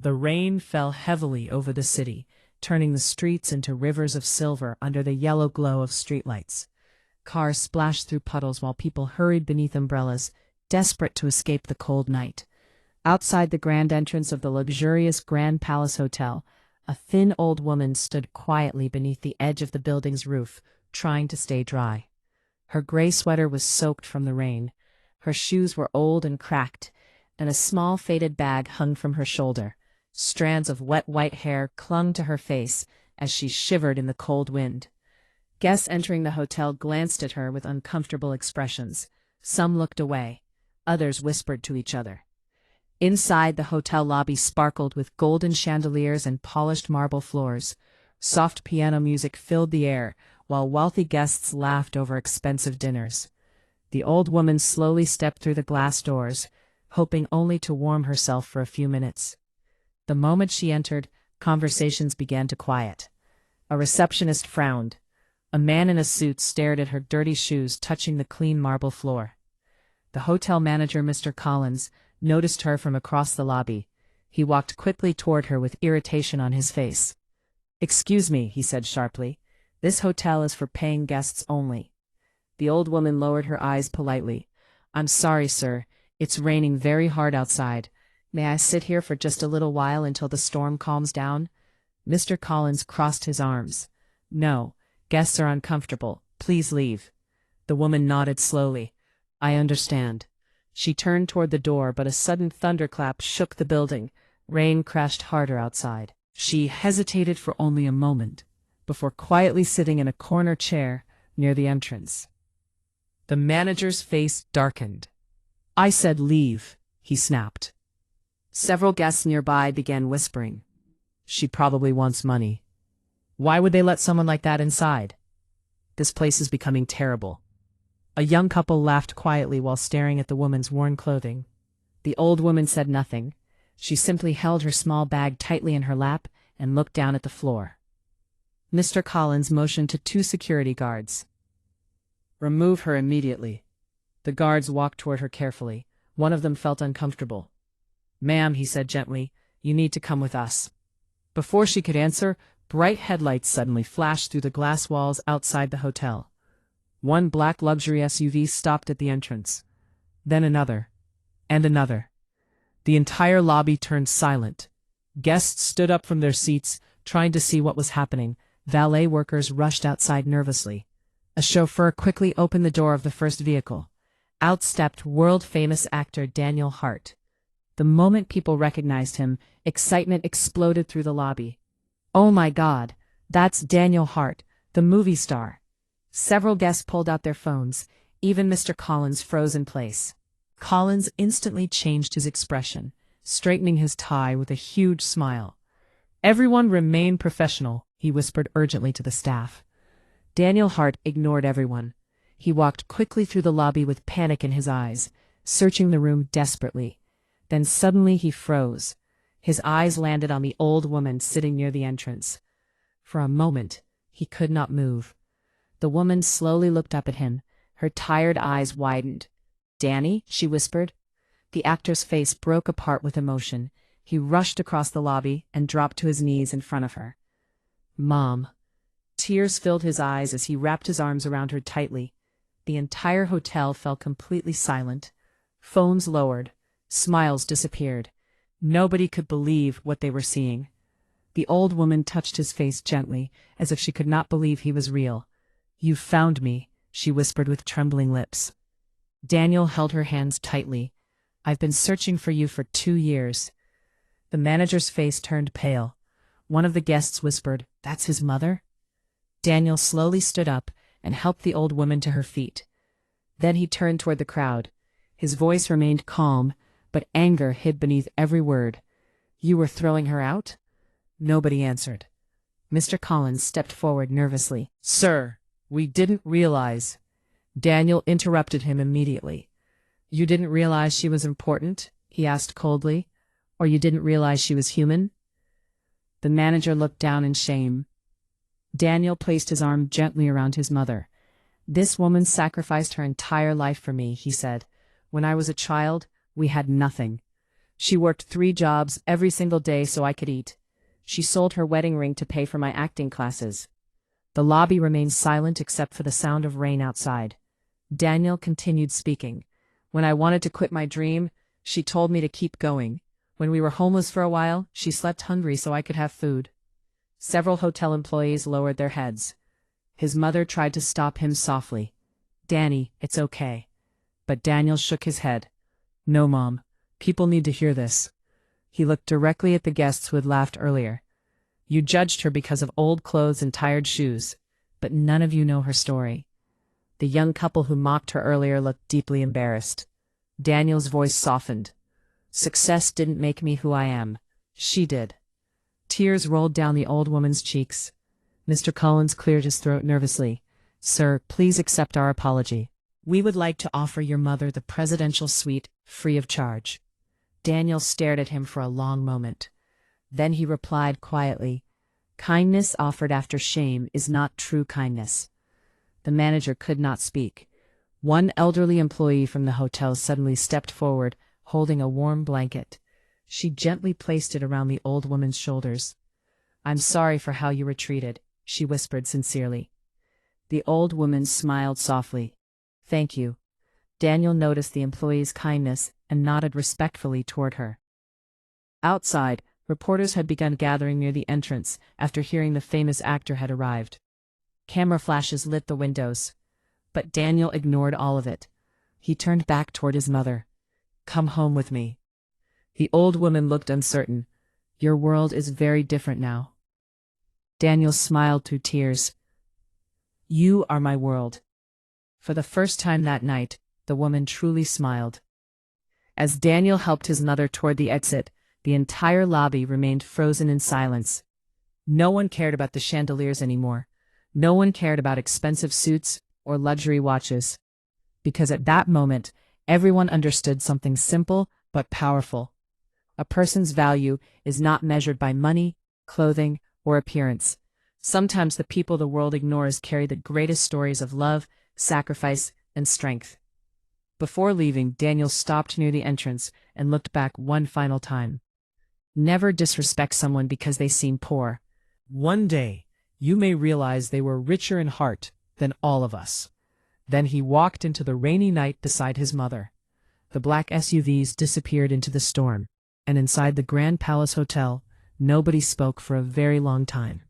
The rain fell heavily over the city, turning the streets into rivers of silver under the yellow glow of streetlights. Cars splashed through puddles while people hurried beneath umbrellas, desperate to escape the cold night. Outside the grand entrance of the luxurious Grand Palace Hotel, a thin old woman stood quietly beneath the edge of the building's roof, trying to stay dry. Her gray sweater was soaked from the rain. Her shoes were old and cracked, and a small faded bag hung from her shoulder. Strands of wet white hair clung to her face as she shivered in the cold wind. Guests entering the hotel glanced at her with uncomfortable expressions. Some looked away. Others whispered to each other. Inside, the hotel lobby sparkled with golden chandeliers and polished marble floors. Soft piano music filled the air, while wealthy guests laughed over expensive dinners. The old woman slowly stepped through the glass doors, hoping only to warm herself for a few minutes. The moment she entered, conversations began to quiet. A receptionist frowned. A man in a suit stared at her dirty shoes touching the clean marble floor. The hotel manager, Mr. Collins, noticed her from across the lobby. He walked quickly toward her with irritation on his face. "Excuse me," he said sharply. "This hotel is for paying guests only." The old woman lowered her eyes politely. "I'm sorry, sir. It's raining very hard outside. May I sit here for just a little while until the storm calms down?" Mr. Collins crossed his arms. "No, guests are uncomfortable. Please leave." The woman nodded slowly. "I understand." She turned toward the door, but a sudden thunderclap shook the building. Rain crashed harder outside. She hesitated for only a moment, before quietly sitting in a corner chair near the entrance. The manager's face darkened. "I said leave," he snapped. Several guests nearby began whispering. "She probably wants money. Why would they let someone like that inside? This place is becoming terrible." A young couple laughed quietly while staring at the woman's worn clothing. The old woman said nothing. She simply held her small bag tightly in her lap and looked down at the floor. Mr. Collins motioned to 2 security guards. "Remove her immediately." The guards walked toward her carefully. One of them felt uncomfortable. "Ma'am," he said gently, "you need to come with us." Before she could answer, bright headlights suddenly flashed through the glass walls outside the hotel. One black luxury SUV stopped at the entrance. Then another. And another. The entire lobby turned silent. Guests stood up from their seats, trying to see what was happening. Valet workers rushed outside nervously. A chauffeur quickly opened the door of the first vehicle. Out stepped world-famous actor Daniel Hart. The moment people recognized him, excitement exploded through the lobby. "Oh my God, that's Daniel Hart, the movie star." Several guests pulled out their phones. Even Mr. Collins froze in place. Collins instantly changed his expression, straightening his tie with a huge smile. "Everyone remain professional," he whispered urgently to the staff. Daniel Hart ignored everyone. He walked quickly through the lobby with panic in his eyes, searching the room desperately. Then suddenly he froze. His eyes landed on the old woman sitting near the entrance. For a moment, he could not move. The woman slowly looked up at him. Her tired eyes widened. "Danny?" she whispered. The actor's face broke apart with emotion. He rushed across the lobby and dropped to his knees in front of her. "Mom." Tears filled his eyes as he wrapped his arms around her tightly. The entire hotel fell completely silent. Phones lowered. Smiles disappeared. Nobody could believe what they were seeing. The old woman touched his face gently, as if she could not believe he was real. "You found me," she whispered with trembling lips. Daniel held her hands tightly. "I've been searching for you for 2 years." The manager's face turned pale. One of the guests whispered, "That's his mother?" Daniel slowly stood up and helped the old woman to her feet. Then he turned toward the crowd. His voice remained calm, but anger hid beneath every word. "You were throwing her out?" Nobody answered. Mr. Collins stepped forward nervously. "Sir, we didn't realize." Daniel interrupted him immediately. "You didn't realize she was important?" he asked coldly. "Or you didn't realize she was human?" The manager looked down in shame. Daniel placed his arm gently around his mother. "This woman sacrificed her entire life for me," he said. "When I was a child, we had nothing. She worked 3 jobs every single day so I could eat. She sold her wedding ring to pay for my acting classes. The lobby remained silent except for the sound of rain outside. Daniel continued speaking. When I wanted to quit my dream, she told me to keep going. When we were homeless for a while, she slept hungry so I could have food. Several hotel employees lowered their heads. His mother tried to stop him softly. "Danny, it's okay." But Daniel shook his head. "No, Mom. People need to hear this." He looked directly at the guests who had laughed earlier. "You judged her because of old clothes and tired shoes, but none of you know her story." The young couple who mocked her earlier looked deeply embarrassed. Daniel's voice softened. "Success didn't make me who I am. She did." Tears rolled down the old woman's cheeks. Mr. Collins cleared his throat nervously. "Sir, please accept our apology. We would like to offer your mother the presidential suite, free of charge." Daniel stared at him for a long moment. Then he replied quietly, "Kindness offered after shame is not true kindness." The manager could not speak. One elderly employee from the hotel suddenly stepped forward, holding a warm blanket. She gently placed it around the old woman's shoulders. "I'm sorry for how you were treated," she whispered sincerely. The old woman smiled softly. "Thank you." Daniel noticed the employee's kindness and nodded respectfully toward her. Outside, reporters had begun gathering near the entrance after hearing the famous actor had arrived. Camera flashes lit the windows. But Daniel ignored all of it. He turned back toward his mother. "Come home with me." The old woman looked uncertain. "Your world is very different now." Daniel smiled through tears. "You are my world." For the first time that night, the woman truly smiled. As Daniel helped his mother toward the exit, the entire lobby remained frozen in silence. No one cared about the chandeliers anymore. No one cared about expensive suits or luxury watches. Because at that moment, everyone understood something simple but powerful. A person's value is not measured by money, clothing, or appearance. Sometimes the people the world ignores carry the greatest stories of love, sacrifice, and strength. Before leaving, Daniel stopped near the entrance and looked back one final time. Never disrespect someone because they seem poor. One day, you may realize they were richer in heart than all of us. Then he walked into the rainy night beside his mother. The black SUVs disappeared into the storm, and inside the Grand Palace Hotel, nobody spoke for a very long time.